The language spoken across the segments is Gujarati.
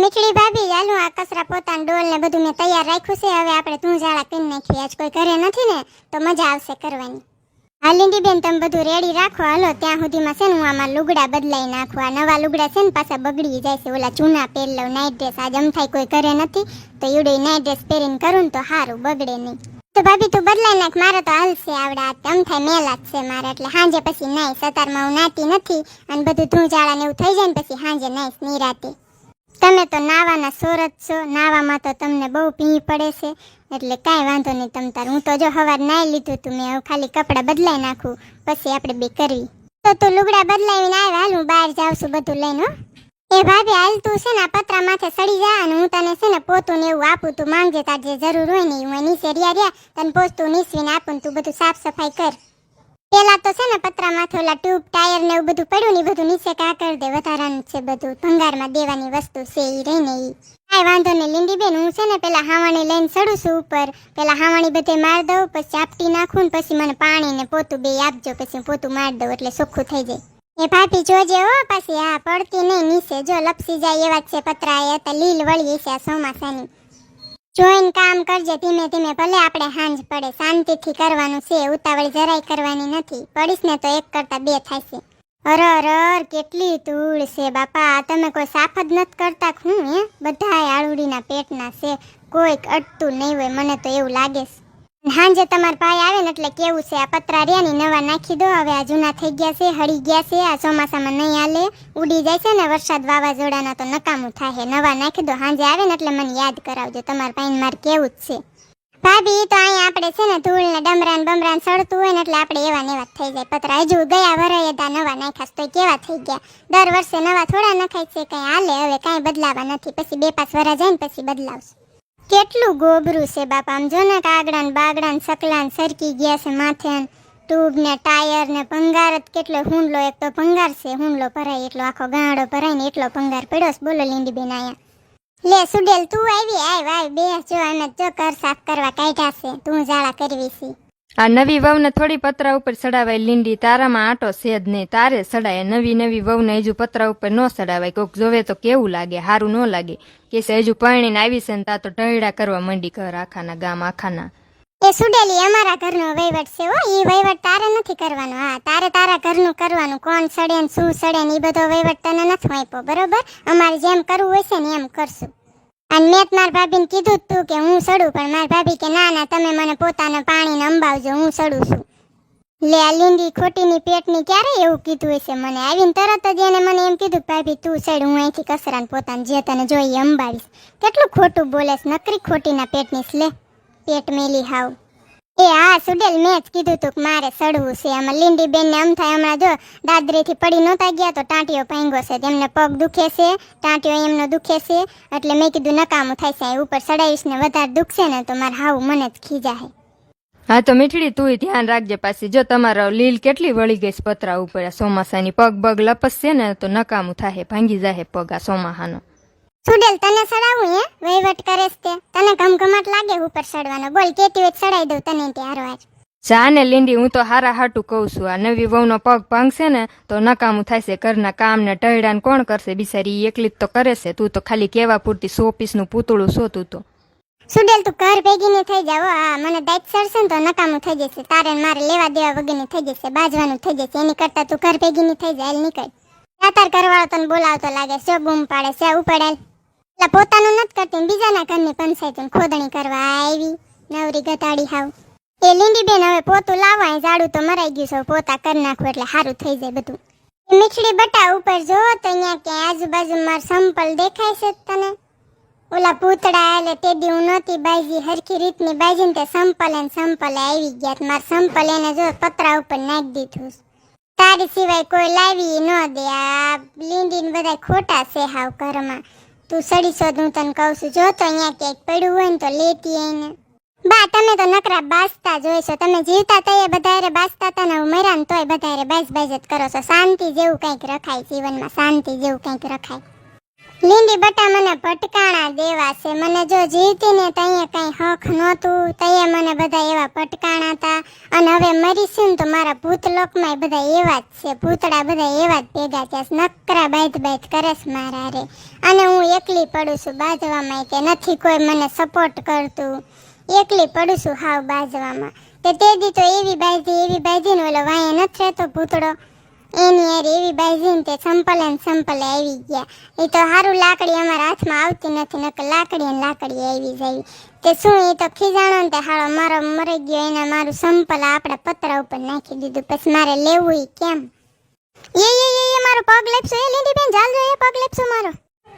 મીઠડી ભાભી ચાલો આ કચરા પોતાના ડોલ ને બધું મેં તૈયાર રાખ્યું છે. હવે આપણે ધૂંઝાળા કરી નાખીએ. આજ કોઈ ઘરે નથી ને તો મજા આવશે કરવાની. હા લીંડી બેન તમે બધું રેડી રાખો. હાલો ત્યાં સુધીમાં છે ને હું આમાં લુગડા બદલાઈ નાખું. આ નવા લુગડા છે ને પાછા બગડી જાય છે. ઓલા જૂના પહેરી લઉં નાઇટ ડ્રેસ. આજ અમથાઈ કોઈ ઘરે નથી તો એવડે નાઇટ ડ્રેસ પહેરીને કરું ને તો સારું બગડે નહીં. તો ભાભી તું બદલાઈ નાખ. મારે તો હાલશે આવડા અમથાઈ મેલા જ છે મારે. એટલે સાંજે પછી નાઈ સતારમાં હું નાતી નથી અને બધું ધૂંઝાળા ને એવું થઈ જાય ને પછી સાંજે નાઈશ નિરાતે. તમે તો નાવાના સોરત છો. નાવામાં તો તમને બહુ ભીં પડે છે એટલે કાંઈ વાંધો નહીં તમ તાર. હું તો જો સવાર નાઈ લીધું તું મેં. હવે ખાલી કપડાં બદલાઈ નાખું પછી આપણે બે કરવી. તો તું લુગડા બદલાવીને આવે. હાલ હું બહાર જાઉં છું બધું લઈને. એ ભાભી હાલ તું છે ને આ પતરા માથે સડી જા અને હું તને છે ને પોતું ને એવું આપું. તું માંગજે તાર જે જરૂર હોય ને હું નીચે રહ્યા તને પોતું નીસવીને આપું. તું બધું સાફ સફાઈ કર. પેલા તો છે ને પતરા માથે ઓલા ટ્યુબ ટાયર ને એવું બધું પડ્યું ને બધું નીચે કા કરી દે. વધારાનું છે બધું ભંગારમાં દેવાની વસ્તુ છે એ રહી ને એ કાંઈ વાંધો નહીં લીંડી બેન. હું છે ને પેલા હાવાણી લઈને ચડું છું ઉપર. પેલા હાવાણી બધે માર દઉં પછી ચાપટી નાખું ને પછી મને પાણી ને પોતું બે આપજો. પછી પોતું માર દઉં એટલે ચોખ્ખું થઈ જાય. એ ભાભી જોજે હો પછી. હા પડતી નહીં નીચે. જો લપસી જાય એવા જ છે પતરા. એ તો લીલ વળી છે આ ચોમાસાની. જોઈને કામ કરજે ધીમે ધીમે. ભલે આપણે હાંજ પડે શાંતિથી કરવાનું છે. ઉતાવળ જરાય કરવાની નથી. પડીશ ને તો એક કરતા બે થશે. અરર કેટલી ધૂળ છે બાપા. તમે કોઈ સાફ જ નથી કરતા. હું હે બધાય આળુડીના પેટના છે. કોઈક અટતું નહીં હોય મને તો એવું લાગે છે. હાંજે તમારા ભાઈ આવે ને એટલે કેવું છે આ પતરા રહ્યા ને નવા નાખી દો. હવે આ જૂના થઈ ગયા છે હળી ગયા છે. આ ચોમાસામાં નહીં હાલે ઉડી જાય છે ને વરસાદ વાવાઝોડાના તો નકામું થાય. નવા નાખી દો. હાંજે આવે ને એટલે મને યાદ કરાવજો. તમારા ભાઈને મારે કેવું જ છે ભાભી. તો અહીંયા આપણે છે ને ધૂળ ને ડમરાન બમરાન સડતું હોય ને એટલે આપણે એવા ને એવા થઈ જાય પતરા. હજુ ગયા વરયદા નવા નાખ્યા તો કેવા થઈ ગયા. દર વર્ષે નવા થોડા નખાય છે. કઈ હાલે હવે કાંઈ બદલાવા નથી. પછી 2-5 વરા જાય ને પછી બદલાવશે. કેટલું ગોબરું છે બાપા. આમ જો ને કાગડા ને બાગડા ને સકલા ને સરકી ગયા છે માથે. ટ્યુબ ને ટાયર ને ભંગાર જ કેટલો હુંડલો. એક તો ભંગાર છે હુંડલો ભરાય એટલો આખો ગાંડો ભરાય ને એટલો ભંગાર પડ્યો છે. બોલો લીંડી બેન અહીંયા લે સુડેલ તું આવી. આય બે જો અમે જો ઘર સાફ કરવા કાઢ્યા છે. તું જાળા કરવી છે. આ નવી વહુને થોડી પતરા ઉપર ચડાવાય લીંડી. તારામાં આટો છે જ નહીં. તારે ચડાય. નવી વહુને હજુ પતરા ઉપર ન ચડાવાય. કોઈક જોવે તો કેવું લાગે સારું ન લાગે. કે હજુ પરણીને આવી છે ને તા તો ઢળડા કરવા માંડી ઘર આખાના ગામ આખાના. એ સુડેલી અમારા ઘરનો વહીવટ છે હો. એ વહીવટ તારે નથી કરવાનો. હા તારે તારા ઘરનું કરવાનું. કોણ સડે ને શું સડે ને એ બધો વહીવટ તને નથી આપ્યો બરોબર. અમારે જેમ કરવું હોય છે ને એમ કરશું. અને મેં મારા ભાભીને કીધું તું કે હું સડું પણ મારા ભાભી કે ના તમે મને પોતાના પાણીને અંબાવજો હું સડું છું. લે આ લીંડી ખોટીની પેટની ક્યારે એવું કીધું હશે મને. આવીને તરત જ એને મને એમ કીધું ભાભી તું સડ હું અહીંથી કસરાને પોતાને જે તને જોઈએ અંબાડીશ. કેટલું ખોટું બોલેસ. નકરી ખોટીના પેટની લે પેટ મેલી હાવ. એ હા સુડેલ મેં જ કીધું તું કે મારે સડવું છે. આમાં લીંડી બેન ને અમથાય હમણાં જો દાદરીથી પડી નહોતા ગયા તો ટાંટીઓ ભાંગો છે. તેમને પગ દુખે છે ટાંટીઓ એમનો દુખે છે એટલે મેં કીધું નકામું થાય છે. ઉપર ચડાવીશ ને વધારે દુખશે ને તો મારે હાવ મને જ ખીજાય. હા તો મીઠડી તું ધ્યાન રાખજે પાછી. જો તમારો લીલ કેટલી વળી ગઈ પતરા ઉપર આ ચોમાસાની. પગ લપસશે ને તો નકામું થાય ભાંગી જાય પગ આ ચોમાહાનો. સુડેલ તને સડાવું હે વહીવટ કરે તે. તને ઘમઘમાટ લાગે ઉપર સડવાનો. બોલ કેતી હોય સડાઈ દઉં તને ત્યાં હારવાર. જા ને લીંડી હું તો હારા હાટું કહું છું. આ નવી વહુનો પગ ભાંગશે ને તો નકામું થાય છે. ઘરના કામ ને ટહડાને કોણ કરશે બિચારી. એકલી જ તો કરે છે. તું તો ખાલી કેવા પૂરતી 100 પીસનું પૂતળું છો તું તો. સુડેલ તું ઘર ભેગી ની થઈ જાવ. હા મને દાંત સડશે ને તો નકામું થઈ જશે. તારે મારે લેવા દેવા વગરની થઈ જશે. બાજવાનું થઈ જશે. એની કરતા તું ઘર ભેગી ની થઈ જાય. નીકળ. તાર ઘરવાળો તને બોલાવતો લાગે છે. બૂમ પાડે છે ઉપડેલ. એટલે પોતાનું નથી કરતી બીજાના ઘરની પંચાયત ખોદણી કરવા આવી નવરી ગતાડી હાવ. એ લીંડી બેન હવે પોતું લાવવા ઝાડું તો મરાઈ ગયું છે. પોતા કરી નાખું એટલે સારું થઈ જાય બધું. મીઠડી બટા ઉપર જો તો અહીંયા ક્યાંય આજુબાજુ માર સંપલ દેખાય છે તને. ઓલા પૂતળા એટલે તે દી હું નહોતી બાજી હરખી રીતની બાજી ને તે સંપલ આવી ગયા. માર સંપલ એને જો પતરા ઉપર નાખી દીધું. તારી સિવાય કોઈ લાવી ન દે. આ લીંડીને બધા ખોટા છે હાવ ઘરમાં. તું સડી શોધ હું તને કહું છું. જો તો અહીંયા ક્યાંક પડ્યું હોય ને તો લેતી આવીને. બા તમે તો નકરા બાસતા જોઈશો. તમે જીવતા તઈએ બધારે બાસતા હતા ને મર્યા ને તોય બધારે બાસ જ કરો છો. શાંતિ જેવું કંઈક રખાય જીવનમાં. શાંતિ જેવું કંઈક રખાય. લીંડી બટા મને મને પટકાણા દેવા છે. મને જો જીવતી ને તઈએ કઈ હક નહોતું, તઈએ મને બધા એવા પટકાણા હતા. અને હવે મરીશું ને તો મારા ભૂતલોકમાં બધા એવા જ છે, ભૂતડા બધા એવા જ ભેગા થયા, નકરા બાઈત કરે છે મારા રે. અને હું એકલી પડું છું બાજવામાં, કે નથી કોઈ મને સપોર્ટ કરતું, એકલી પડું છું હાવ બાજવામાં. તે દી તો એવી બાજી ને ઓલો વાંયે નથી રહેતો ભૂતડો, એની યાર એવી બાજી તે સંપલે આવી ગયા. એ તો હારું લાકડી અમારા હાથમાં આવતી નથી, નકર લાકડી આવી જાય. તે શું એ તો ખીજાણો ને તે હાળો મારો મરી ગયો, એને મારું સંપલ આપણા પતરા ઉપર નાખી દીધું. પછી મારે લેવું ઈ કેમ? એ મારો પગ લેપસો, એ લીંડી બેન ચાલજો, એ પગ લેપસો મારો.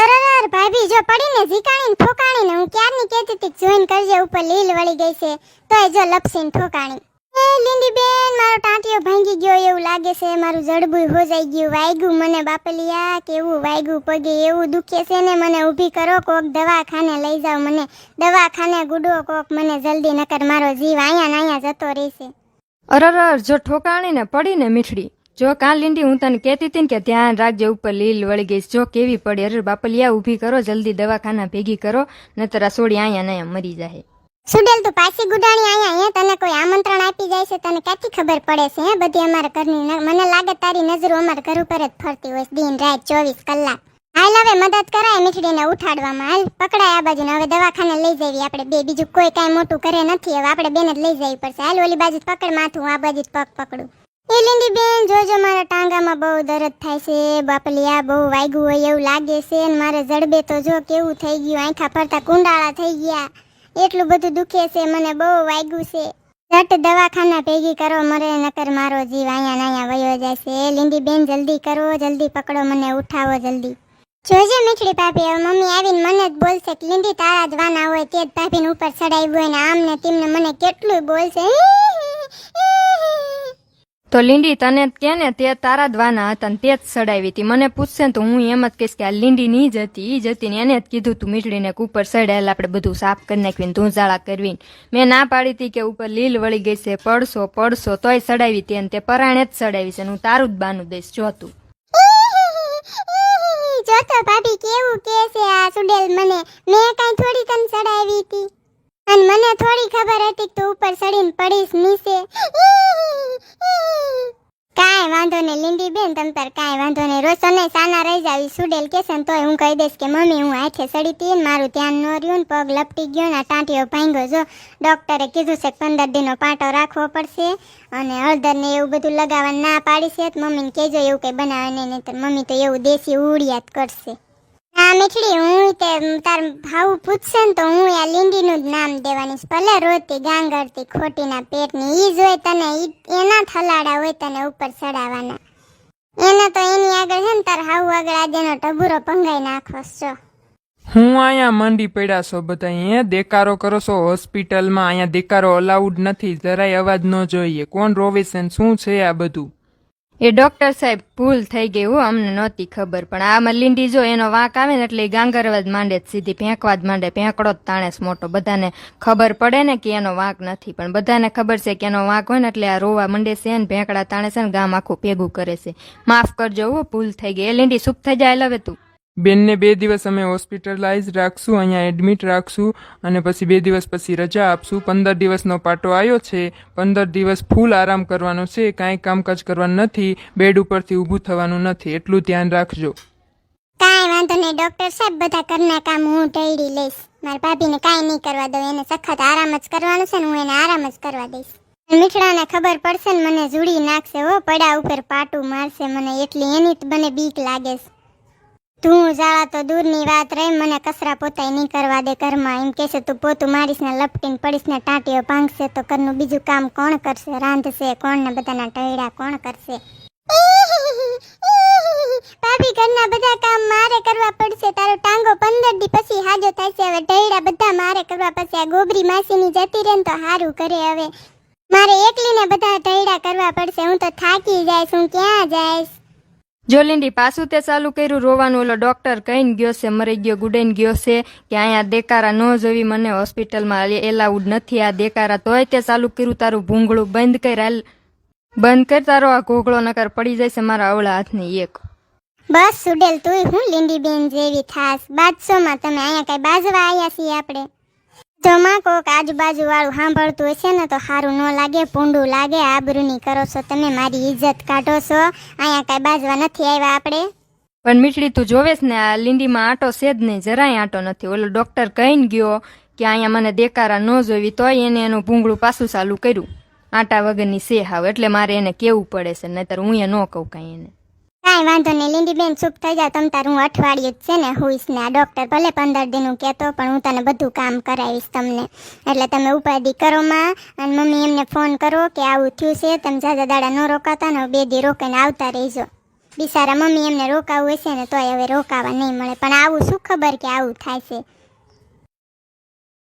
અરે ભાભી જો પડીને ઝીકાણીને ઠોકાણીને હું ક્યારની કહેતી હતી જોઈન કરજે, ઉપર લીલ વળી ગઈ છે તોય જો લપસીને ઠોકાણી. એ લીંડી બેન મારો ટાંટિયો ભાંગી ગયો એવું લાગે છે, મારું જડબું હોજાઈ ગયું, વાગ્યું મને બાપલિયા, કેવું વાગ્યું પગે, એવું દુખે છે ને, મને ઊભી કરો, કોક દવાખાને લઈ જાવ, મને દવાખાને ગુડો કોક મને જલ્દી, નકર મારો જીવ અહીંયા જતો રહેશે. અરર જો ઠોકાણી ને પડી ને મીઠડી, જો કાં લીંડી હું તને કહેતી હતી ને કે ધ્યાન રાખજે, ઉપર લીલ વળી ગઈ, જો કેવી પડી. અરે બાપલિયા ઊભી કરો, જલ્દી દવાખાના ભેગી કરો, નતર આ સોડી અહીંયા મરી જાય. સુડેલ તું પાછી ગુડાણી અહીંયા, તને કોઈ આમંત્રણ આપી જાય છે, તને ક્યાંથી ખબર પડે છે? હે બધી અમારા ઘરની, મને લાગે તારી નજરો અમારા ઘર ઉપર જ ફરતી હોય દિન રાત 24 કલાક. હાલ હવે મદદ કરાય મીઠડીને ઉઠાડવામાં, હાલ પકડાય આ બાજુ, હવે દવાખાને લઈ જઈએ આપણે બે, બીજું કોઈ કાંઈ મોટું કરે નથી, હવે આપણે બેને જ લઈ જવી પડશે. હાલ ઓલી બાજુ પકડ માથું, આ બાજુ પગ પકડું. એ લીંડી બેન જોજો મારા ટાંગામાં બહુ દર્દ થાય છે બાપલિયા, બહુ વાગ્યું હોય એવું લાગે છે, અને મારે જડબે તો જો કેવું થઈ ગયું, આંખા ફરતા કુંડાળા થઈ ગયા, એટલું બધું દુખે છે, મને બહુ વાગ્યું છે. ઝટ દવાખાના ભેગી કરો, મરે નકર મારો જીવ અહીંયા વયો જાય છે. લીંડી બેન જલ્દી કરો, જલ્દી પકડો, મને ઉઠાવો જલ્દી. જોજે મીઠડી ભાભી, હવે મમ્મી આવીને મને જ બોલશે કે લીંડી તારા જ વાના હોય, તે જ ભાભીને ઉપર ચડાવ્યું હોય ને આમ ને તેમને મને કેટલું બોલશે. તો લીંડી તને કે ને તે તારા જ વાના હતા ને તે જ સડાવી હતી, મને પૂછશે ને તો હું એમ જ કહીશ કે આ લીંડી ની જ હતી ને એને જ કીધું તું મીઠડીને ઉપર સડાયેલ આપણે બધું સાફ કરી નાખવીને ધૂંઝાળા કરવીને. મેં ના પાડી હતી કે ઉપર લીલ વળી ગઈ છે, પડશો તોય સડાવી હતી, તે પરાણે જ સડાવી છે, હું તારું જ બાનું દઈશ જોતું. જોતો ભાભી કેવું કે છે આ સુડેલ મને, મેં કઈ થોડી તને સડાવી હતી, અને મને થોડી ખબર હતી કે તું ઉપર સડીને પડીશ નીચે. કાંઈ વાંધો નહીં લીંડી બેન, તમ તાર કાંઈ વાંધો નહીં, રોજ તને સાના રહી જાવી. સુડેલ કેસે ને તોય હું કહી દઈશ કે મમ્મી હું હાથે સડી હતી ને મારું ધ્યાન ન રહ્યું ને પગ લપટી ગયો ને ટાંટીઓ ભાંગ્યો. જો ડોક્ટરે કીધું છે કે 15 દિનનો પાટો રાખવો પડશે અને હળદર ને એવું બધું લગાવવા ના પાડી છે, તો મમ્મીને કહેજો એવું કંઈ બનાવે નહીં, તો મમ્મી તો એવું દેશી ઉડિયાત કરશે. હા મીઠડી, હું તે તાર ભાવ પૂછશે ને તો હું આ લીંડીનું જ નામ દેવાની છે, ભલે રોતી ગાંગરતી ખોટીના પેટની, ઈ જોઈ તને એના થલાડા હોય તને ઉપર ચડાવવાના, એના તો એની આગળ છે ને તાર હાવ આગળ આજેનો ટબુરો ભંગાઈ નાખો છો. હું અહીંયા મંડી પડ્યા છો બધા, અહીંયા દેકારો કરો છો હોસ્પિટલમાં, અહીંયા દેકારો અલાઉડ નથી, જરાય અવાજ ન જોઈએ. કોણ રોવે છે શું છે આ બધું? એ ડોક્ટર સાહેબ ભૂલ થઈ ગઈ હો, અમને નહોતી ખબર, પણ આમાં લીંડી જો એનો વાંક આવે ને એટલે ગાંગરવા જ માંડે, સીધી ફેંકવા જ માંડે, ફેંકડો જ તાણેસ મોટો. બધાને ખબર પડે ને કે એનો વાંક નથી, પણ બધાને ખબર છે કે એનો વાંક હોય ને એટલે આ રોવા મંડે છે ને ભેંકડા તાણે છે ને ગામ આખું ભેગું કરે છે. માફ કરજો હો, ભૂલ થઈ ગઈ. એ લીંડી સુપ થઈ જાય હવે તું. બેનને 2 દિવસ અમે હોસ્પિટલાઇઝ રાખશું, અહીંયા એડમિટ રાખશું, અને પછી 2 દિવસ પછી રજા આપશું. 15 દિવસનો પાટો આવ્યો છે, 15 દિવસ ફૂલ આરામ કરવાનો છે, કાંઈ કામકાજ કરવાનું નથી, બેડ ઉપરથી ઊભું થવાનું નથી, એટલું ધ્યાન રાખજો. કાંઈ વાંધો નહીં ડોક્ટર સાહેબ, બધા ઘરના કામ હું ઢળી લઈશ, મારા ભાભીને કાંઈ નહીં કરવા દઉં, એને સખત આરામ જ કરવાનું છે ને હું એને આરામ જ કરવા દઈશ. મીઠડાને ખબર પડશે ને મને જુડી નાખશે હો, પડા ઉપર પાટું મારશે મને, એટલી એની મને બીક લાગે છે. તું જાળા તો દૂરની વાત રહી, મને કચરા પોતાય નહીં કરવા દે ઘરમાં, એમ કહેશે તું પોતું મારીશ ને લપટીને પડીશ ને ટાંટીઓ ભાંગશે તો ઘરનું બીજું કામ કોણ કરશે, રાંધશે કોણ ને બધાના ટયડા કોણ કરશે. ભાભી ઘરના બધા કામ મારે કરવા પડશે, તારો ટાંગો 15 દી પછી હાજો થશે, હવે ટયડા બધા મારે કરવા પડશે. આ ગોબરી માસીની જતી રહે ને તો સારું કરે, હવે મારે એકલીને બધા ટયડા કરવા પડશે, હું તો થાકી જઈશ, હું ક્યાં જઈશ. જો લીંડી પાછું તે ચાલુ કર્યું રોવાનું, ઓલો ડોક્ટર કહીને ગયો છે, મરી ગયો ગુડાઈને ગયો છે કે અહીંયા દેકારા ન જોવી, મને હોસ્પિટલમાં એલાઉડ નથી આ દેકારા, તોય તે ચાલુ કર્યું. તારું ભૂંગળું બંધ કર, બંધ કર તારો આ ઘોઘળો, નકર પડી જાય છે મારા અવળા હાથની એક. બસ સુડેલ તુંય હું લીંડી બેન જેવી થાસ બાદશોમાં તમે અહીંયા કઈ બાજવા આયા છીએ આપણે જો માં કોક આજુબાજુ વાળું સાંભળતું હશે ને તો સારું ન લાગે ભૂંડું લાગે આબરૂની કરો છો તમે મારી ઇજ્જત કાઢો છો અહીંયા કઈ બાજવા નથી આવ્યા આપણે પણ મીઠડી તું જોવેશ ને આ લીંડીમાં આંટો છે જ નહીં, જરાય આંટો નથી. ઓલો ડોક્ટર કહીને ગયો કે અહીંયા મને દેકારા ન જોવી, તોય એને એનું ભૂંગળું પાછું ચાલુ કર્યું. આંટા વગરની છે હાવ, એટલે મારે એને કેવું પડે છે, નહીતર હું એ ન કહું કાંઈ એને. કાંઈ વાંધો નહીં લીંડી બેન ચૂપ થઈ જાવ તમ તાર, હું અઠવાડિયું જ છે ને હુઈશ ને આ ડોક્ટર ભલે 15 દિનનું કહેતો પણ હું તને બધું કામ કરાવીશ તમને, એટલે તમે ઉપાધિ કરો માં. અને મમ્મી એમને ફોન કરો કે આવું થયું છે, તમે જાજા દાડા ન રોકાતા ને 2 દી રોકાઈને આવતા રહેજો. બિચારા મમ્મી એમને રોકાવું હશે ને તોય હવે રોકાવા નહીં મળે, પણ આવું શું ખબર કે આવું થાય છે.